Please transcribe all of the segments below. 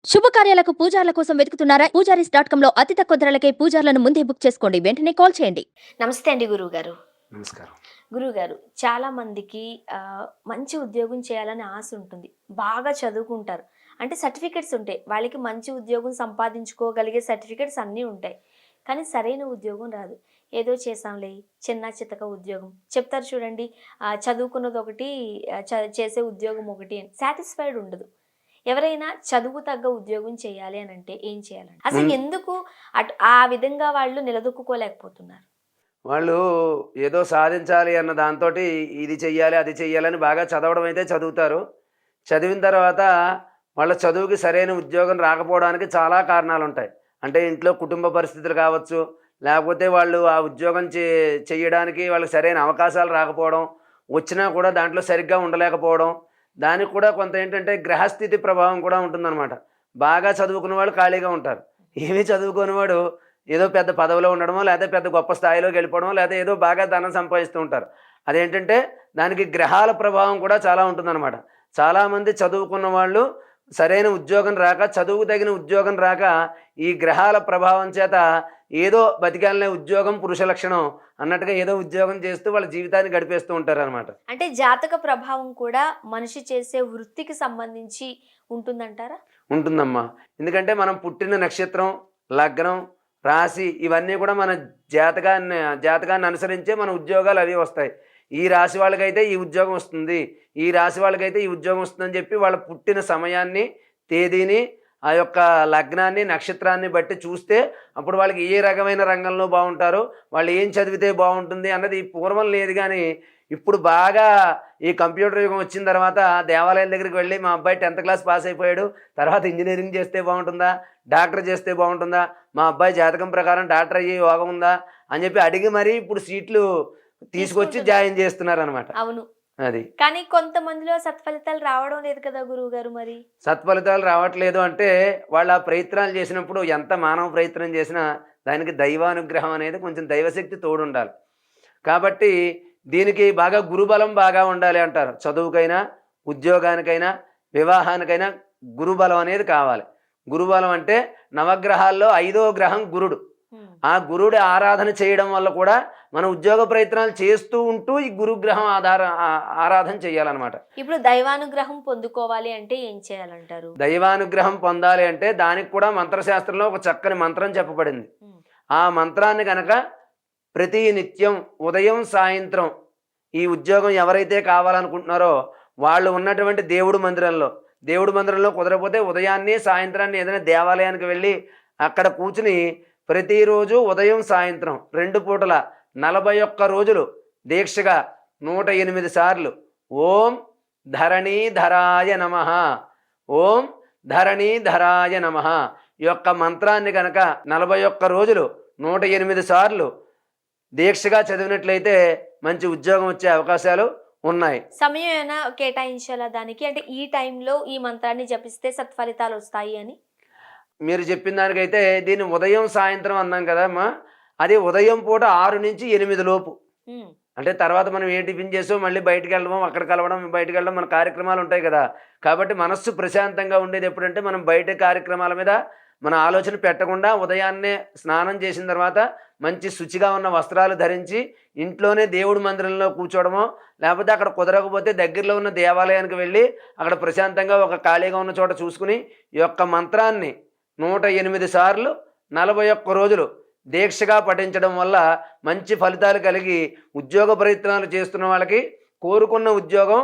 శుభకార్యాలకు పూజార్ల కోసం వెతుకుతున్నారా? పూజారీస్.com లో అతి తక్కువ ధరలకే పూజార్లను ముందే బుక్ చేసుకోండి. వెంటనే కాల్ చేయండి. నమస్తే అండి గురువుగారు. నమస్కారం. గురువుగారు, చాలా మందికి మంచి ఉద్యోగం చేయాలని ఆశ ఉంటుంది. బాగా చదువుకుంటారు. అంటే సర్టిఫికెట్స్ ఉంటాయి. వాళ్ళకి మంచి ఉద్యోగం సంపాదించుకోగలిగే సర్టిఫికెట్స్ అన్నీ ఉంటాయి. కానీ సరైన ఉద్యోగం రాదు. ఏదో చేసాంలే, చిన్న చితక ఉద్యోగం చెప్తారు చూడండి. చదువుకున్నది ఒకటి, చేసే ఉద్యోగం ఒకటి అని సాటిస్ఫైడ్ ఉండదు. ఎవరైనా చదువు తగ్గ ఉద్యోగం చేయాలి అని అంటే ఏం చేయాలండి? అసలు ఎందుకు ఆ విధంగా వాళ్ళు నిలదొక్కుకోలేకపోతున్నారు? వాళ్ళు ఏదో సాధించాలి అన్న దాంతోటి ఇది చెయ్యాలి, అది చెయ్యాలని బాగా చదవడం అయితే చదువుతారు. చదివిన తర్వాత వాళ్ళ చదువుకి సరైన ఉద్యోగం రాకపోవడానికి చాలా కారణాలుంటాయి. అంటే ఇంట్లో కుటుంబ పరిస్థితులు కావచ్చు, లేకపోతే వాళ్ళు ఆ ఉద్యోగం చెయ్యడానికి వాళ్ళకి సరైన అవకాశాలు రాకపోవడం, వచ్చినా కూడా దాంట్లో సరిగ్గా ఉండలేకపోవడం, దానికి కూడా కొంత ఏంటంటే గ్రహస్థితి ప్రభావం కూడా ఉంటుందన్నమాట. బాగా చదువుకున్న వాళ్ళు ఖాళీగా ఉంటారు. ఏమీ చదువుకోనివాడు ఏదో పెద్ద పదవిలో ఉండడమో, లేకపోతే పెద్ద గొప్ప స్థాయిలోకి వెళ్ళిపోవడమో, లేకపోతే ఏదో బాగా ధనం సంపాదిస్తూ ఉంటారు. అదేంటంటే దానికి గ్రహాల ప్రభావం కూడా చాలా ఉంటుందన్నమాట. చాలామంది చదువుకున్న వాళ్ళు సరైన ఉద్యోగం రాక, చదువుకు తగిన ఉద్యోగం రాక, ఈ గ్రహాల ప్రభావం చేత ఏదో బతికాలనే ఉద్యోగం పురుష లక్షణం అన్నట్టుగా ఏదో ఉద్యోగం చేస్తూ వాళ్ళ జీవితాన్ని గడిపేస్తూ ఉంటారు అనమాట. అంటే జాతక ప్రభావం కూడా మనిషి చేసే వృత్తికి సంబంధించి ఉంటుందంటారా? ఉంటుందమ్మా. ఎందుకంటే మనం పుట్టిన నక్షత్రం, లగ్నం, రాశి ఇవన్నీ కూడా మన జాతకాన్ని అనుసరించే మన ఉద్యోగాలు అవి వస్తాయి. ఈ రాశి వాళ్ళకైతే ఈ ఉద్యోగం వస్తుంది, ఈ రాశి వాళ్ళకైతే ఈ ఉద్యోగం వస్తుందని చెప్పి వాళ్ళ పుట్టిన సమయాన్ని, తేదీని, ఆ యొక్క లగ్నాన్ని, నక్షత్రాన్ని బట్టి చూస్తే అప్పుడు వాళ్ళకి ఏ రకమైన రంగంలో బాగుంటారు, వాళ్ళు ఏం చదివితే బాగుంటుంది అన్నది పూర్వం లేదు. కానీ ఇప్పుడు బాగా ఈ కంప్యూటర్ యుగం వచ్చిన తర్వాత దేవాలయం దగ్గరికి వెళ్ళి మా అబ్బాయి 10th క్లాస్ పాస్ అయిపోయాడు, తర్వాత ఇంజనీరింగ్ చేస్తే బాగుంటుందా, డాక్టర్ చేస్తే బాగుంటుందా, మా అబ్బాయి జాతకం ప్రకారం డాక్టర్ అయ్యే యోగం ఉందా అని చెప్పి అడిగి మరీ ఇప్పుడు సీట్లు తీసుకొచ్చి జాయిన్ చేస్తున్నారు అనమాట. అవును. అది కానీ కొంతమందిలో సత్ఫలితాలు రావడం లేదు కదా గురువు గారు. మరి సత్ఫలితాలు రావట్లేదు అంటే వాళ్ళు ఆ ప్రయత్నాలు చేసినప్పుడు ఎంత మానవ ప్రయత్నం చేసినా దానికి దైవానుగ్రహం అనేది కొంచెం దైవశక్తి తోడుండాలి. కాబట్టి దీనికి బాగా గురుబలం బాగా ఉండాలి అంటారు. చదువుకైనా, ఉద్యోగానికైనా, వివాహానికైనా గురుబలం అనేది కావాలి. గురుబలం అంటే నవగ్రహాల్లో 5వ గ్రహం గురుడు. ఆ గురుడి ఆరాధన చేయడం వల్ల కూడా మన ఉద్యోగ ప్రయత్నాలు చేస్తూ ఉంటూ ఈ గురుగ్రహం ఆరాధన చేయాలన్నమాట. ఇప్పుడు దైవానుగ్రహం పొందుకోవాలి అంటే ఏం చేయాలంటారు? దైవానుగ్రహం పొందాలి అంటే దానికి కూడా మంత్రశాస్త్రంలో ఒక చక్కని మంత్రం చెప్పబడింది. ఆ మంత్రాన్ని కనుక ప్రతి నిత్యం ఉదయం సాయంత్రం ఈ ఉద్యోగం ఎవరైతే కావాలనుకుంటున్నారో వాళ్ళు ఉన్నటువంటి దేవుడి మందిరంలో కుదరకపోతే ఉదయాన్నే సాయంత్రాన్ని ఏదైనా దేవాలయానికి వెళ్ళి అక్కడ కూర్చుని ప్రతిరోజు ఉదయం సాయంత్రం 2 పూటల 41 రోజులు దీక్షగా 108 సార్లు ఓం ధరణీధరాయ నమః, ఓం ధరణీధరాయ నమః ఈ యొక్క మంత్రాన్ని కనుక 41 రోజులు 108 సార్లు దీక్షగా చదివినట్లయితే మంచి ఉద్యోగం వచ్చే అవకాశాలు ఉన్నాయి. సమయం ఏమైనా కేటాయించాలా దానికి? అంటే ఈ టైంలో ఈ మంత్రాన్ని జపిస్తే సత్ఫలితాలు వస్తాయి అని మీరు చెప్పిన దానికైతే దీన్ని ఉదయం సాయంత్రం అన్నాం కదమ్మా, అది ఉదయం పూట 6 నుంచి 8 లోపు. అంటే తర్వాత మనం ఏ టిఫిన్ చేసో మళ్ళీ బయటికి వెళ్ళడం, అక్కడ కలవడం, బయటికి వెళ్ళడం మన కార్యక్రమాలు ఉంటాయి కదా. కాబట్టి మనస్సు ప్రశాంతంగా ఉండేది ఎప్పుడంటే మనం బయట కార్యక్రమాల మీద మన ఆలోచన పెట్టకుండా ఉదయాన్నే స్నానం చేసిన తర్వాత మంచి శుచిగా ఉన్న వస్త్రాలు ధరించి ఇంట్లోనే దేవుడి మందిరంలో కూర్చోవడమో, లేకపోతే అక్కడ కుదరకపోతే దగ్గరలో ఉన్న దేవాలయానికి వెళ్ళి అక్కడ ప్రశాంతంగా ఒక ఖాళీగా ఉన్న చోట చూసుకుని ఈ యొక్క మంత్రాన్ని 108 సార్లు 41 రోజులు దీక్షగా పఠించడం వల్ల మంచి ఫలితాలు కలిగి ఉద్యోగ ప్రయత్నాలు చేస్తున్న వాళ్ళకి కోరుకున్న ఉద్యోగం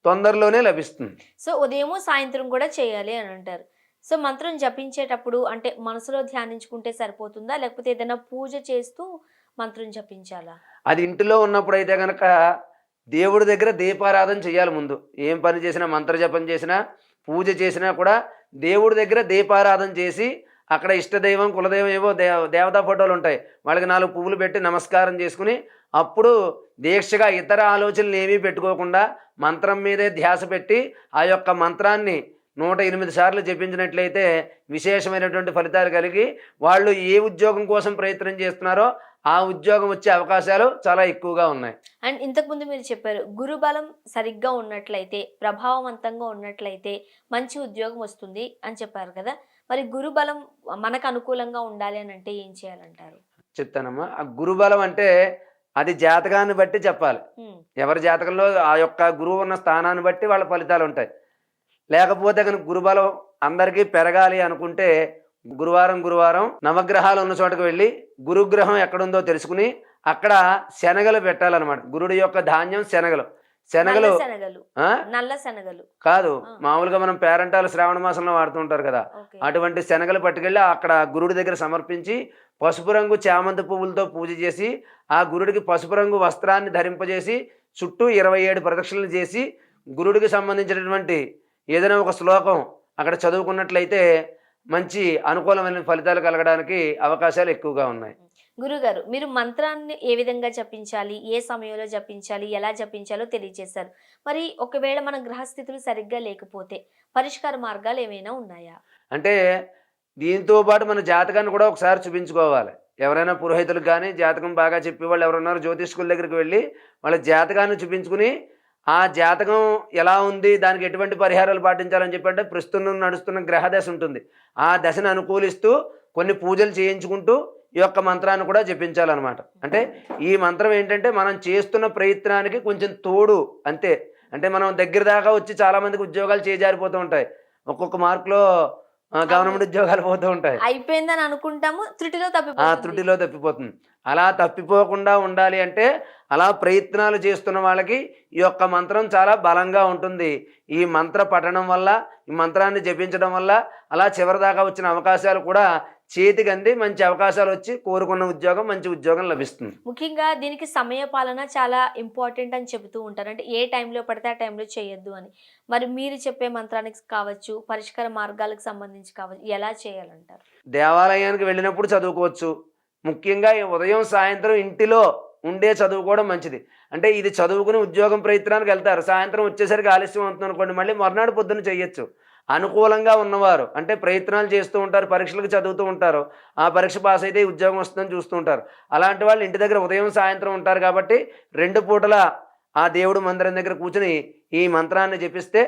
తొందరలోనే లభిస్తుంది. సో ఉదయము సాయంత్రం కూడా చేయాలి అని అంటారు. సో మంత్రం జపించేటప్పుడు అంటే మనసులో ధ్యానించుకుంటే సరిపోతుందా, లేకపోతే ఏదైనా పూజ చేస్తూ మంత్రం జపించాలా? అది ఇంటిలో ఉన్నప్పుడు అయితే కనుక దేవుడి దగ్గర దీపారాధన చేయాలి. ముందు ఏం పని చేసినా, మంత్రజపం చేసినా, పూజ చేసినా కూడా దేవుడి దగ్గర దీపారాధన చేసి అక్కడ ఇష్టదైవం, కులదైవం ఏవో దేవతా ఫోటోలు ఉంటాయి, వాళ్ళకి 4 పువ్వులు పెట్టి నమస్కారం చేసుకుని అప్పుడు దీక్షగా ఇతర ఆలోచనలు ఏమీ పెట్టుకోకుండా మంత్రం మీదే ధ్యాస పెట్టి ఆ యొక్క మంత్రాన్ని 108 సార్లు జపించినట్లయితే విశేషమైనటువంటి ఫలితాలు కలిగి వాళ్ళు ఏ ఉద్యోగం కోసం ప్రయత్నం చేస్తున్నారో ఆ ఉద్యోగం వచ్చే అవకాశాలు చాలా ఎక్కువగా ఉన్నాయి. అండ్ ఇంతకుముందు మీరు చెప్పారు గురుబలం సరిగ్గా ఉన్నట్లయితే, ప్రభావవంతంగా ఉన్నట్లయితే మంచి ఉద్యోగం వస్తుంది అని చెప్పారు కదా. మరి గురుబలం మనకు అనుకూలంగా ఉండాలి అని అంటే ఏం చేయాలంటారు? చెప్తానమ్మా. ఆ గురుబలం అంటే అది జాతకాన్ని బట్టి చెప్పాలి. ఉమ్, ఎవరి జాతకంలో ఆ యొక్క గురువు ఉన్న స్థానాన్ని బట్టి వాళ్ళ ఫలితాలు ఉంటాయి. లేకపోతే కనుక గురుబలం అందరికీ పెరగాలి అనుకుంటే గురువారం నవగ్రహాలు ఉన్న చోటకు వెళ్ళి గురుగ్రహం ఎక్కడుందో తెలుసుకుని అక్కడ శనగలు పెట్టాలన్నమాట. గురుడి యొక్క ధాన్యం శనగలు. శనగలు నల్ల శనగలు, ఆ? నల్ల శనగలు. కాదు, ఆ. మామూలుగా మనం పేరంటాలు శ్రావణ మాసంలో వాడుతూ ఉంటారు కదా, ఓకే. అటువంటి శనగలు పట్టుకెళ్ళి అక్కడ గురుడి దగ్గర సమర్పించి పసుపు రంగు చామంతి పువ్వులతో పూజ చేసి ఆ గురుడికి పసుపు రంగు వస్త్రాన్ని ధరింపజేసి చుట్టూ 27 ప్రదక్షిణలు చేసి గురుడికి సంబంధించినటువంటి ఏదైనా ఒక శ్లోకం అక్కడ చదువుకున్నట్లయితే మంచి అనుకూలమైన ఫలితాలు కలగడానికి అవకాశాలు ఎక్కువగా ఉన్నాయి. గురుగారు, మీరు మంత్రాన్ని ఏ విధంగా జపించాలి, ఏ సమయంలో జపించాలి, ఎలా జపించాలో తెలియజేశారు. మరి ఒకవేళ మన గ్రహస్థితులు సరిగ్గా లేకపోతే పరిష్కార మార్గాలు ఏమైనా ఉన్నాయా? అంటే దీంతో పాటు మన జాతకాన్ని కూడా ఒకసారి చూపించుకోవాలి. ఎవరైనా పురోహితులకు కానీ జాతకం బాగా చెప్పేవాళ్ళు ఎవరున్నారో జ్యోతిష్కుల దగ్గరికి వెళ్ళి వాళ్ళ జాతకాన్ని చూపించుకుని ఆ జాతకం ఎలా ఉంది, దానికి ఎటువంటి పరిహారాలు పాటించాలని చెప్పంటే ప్రస్తుతం నడుస్తున్న గ్రహదశ ఉంటుంది. ఆ దశను అనుకూలిస్తూ కొన్ని పూజలు చేయించుకుంటూ ఈ యొక్క మంత్రాన్ని కూడా జపించాలన్నమాట. అంటే ఈ మంత్రం ఏంటంటే మనం చేస్తున్న ప్రయత్నానికి కొంచెం తోడు అంతే. అంటే మనం దగ్గర దాకా వచ్చి చాలామందికి ఉద్యోగాలు చేజారిపోతూ ఉంటాయి. ఒక్కొక్క మార్కులో గవర్నమెంట్ ఉద్యోగాలు పోతూ ఉంటాయి. అయిపోయిందని అనుకుంటాము, త్రుటిలో ఆ తప్పిపోతుంది. త్రుటిలో తప్పిపోతుంది. అలా తప్పిపోకుండా ఉండాలి అంటే అలా ప్రయత్నాలు చేస్తున్న వాళ్ళకి ఈ యొక్క మంత్రం చాలా బలంగా ఉంటుంది. ఈ మంత్ర పఠనం వల్ల, ఈ మంత్రాన్ని జపించడం వల్ల అలా చివరి దాకా వచ్చిన అవకాశాలు కూడా చేతికి అంది మంచి అవకాశాలు వచ్చి కోరుకున్న ఉద్యోగం, మంచి ఉద్యోగం లభిస్తుంది. ముఖ్యంగా దీనికి సమయ పాలన చాలా ఇంపార్టెంట్ అని చెబుతూ ఉంటారు. అంటే ఏ టైంలో పడితే ఆ టైంలో చేయొద్దు అని. మరి మీరు చెప్పే మంత్రానికి కావచ్చు, పరిష్కార మార్గాలకు సంబంధించి కావచ్చు, ఎలా చేయాలంటారు? దేవాలయానికి వెళ్ళినప్పుడు చదువుకోవచ్చు. ముఖ్యంగా ఈ ఉదయం సాయంత్రం ఇంటిలో ఉండే చదువుకోవడం మంచిది. అంటే ఇది చదువుకుని ఉద్యోగం ప్రయత్నానికి వెళ్తారు, సాయంత్రం వచ్చేసరికి ఆలస్యం అవుతుంది అనుకోండి, మళ్ళీ మర్నాడు పొద్దున్న చేయొచ్చు. అనుకూలంగా ఉన్నవారు అంటే ప్రయత్నాలు చేస్తూ ఉంటారు, పరీక్షలకు చదువుతూ ఉంటారు, ఆ పరీక్ష పాస్ అయితే ఉద్యోగం వస్తుందని చూస్తూ ఉంటారు. అలాంటి వాళ్ళు ఇంటి దగ్గర ఉదయం సాయంత్రం ఉంటారు కాబట్టి 2 పూటల ఆ దేవుడు మందిరం దగ్గర కూర్చుని ఈ మంత్రాన్ని జపిస్తే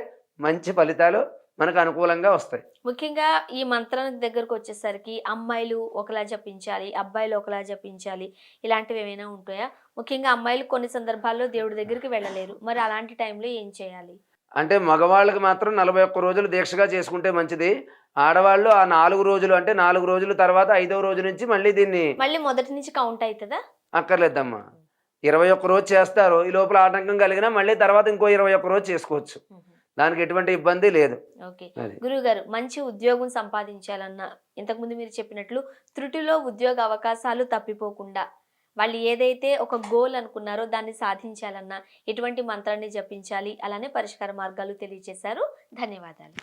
మంచి ఫలితాలు మనకు అనుకూలంగా వస్తాయి. ముఖ్యంగా ఈ మంత్రానికి దగ్గరకు వచ్చేసరికి అమ్మాయిలు ఒకలా జపించాలి, అబ్బాయిలు ఒకలా జపించాలి, ఇలాంటివి ఏమైనా ఉంటాయా? ముఖ్యంగా అమ్మాయిలు కొన్ని సందర్భాల్లో దేవుడి దగ్గరికి వెళ్ళలేరు. మరి అలాంటి టైంలో ఏం చేయాలి? అంటే మగవాళ్ళకి మాత్రం 41 రోజులు దీక్షగా చేసుకుంటే మంచిది. ఆడవాళ్ళు ఆ 4 రోజులు అంటే 4 రోజుల తర్వాత 5వ రోజు నుంచి మళ్ళీ దీన్ని మళ్ళీ మొదటి నుంచి కౌంట్ అవుతుందా? అక్కర్లేదమ్మా. 21 రోజు చేస్తారు. ఈ లోపల ఆటంకం కలిగినా మళ్ళీ తర్వాత ఇంకో 21 రోజు చేసుకోవచ్చు. దానికి ఎటువంటి ఇబ్బంది లేదు. ఓకే. అది. గురువుగారు, మంచి ఉద్యోగం సంపాదించాలన్నా ఇంతకుముందు మీరు చెప్పినట్లు త్రుటిలో ఉద్యోగ అవకాశాలు తప్పిపోకుండా వాళ్ళు ఏదైతే ఒక గోల్ అనుకున్నారో దాన్ని సాధించాలన్నా ఎటువంటి మంత్రాన్ని జపించాలి, అలానే పరిష్కార మార్గాలు తెలియజేశారు. ధన్యవాదాలు.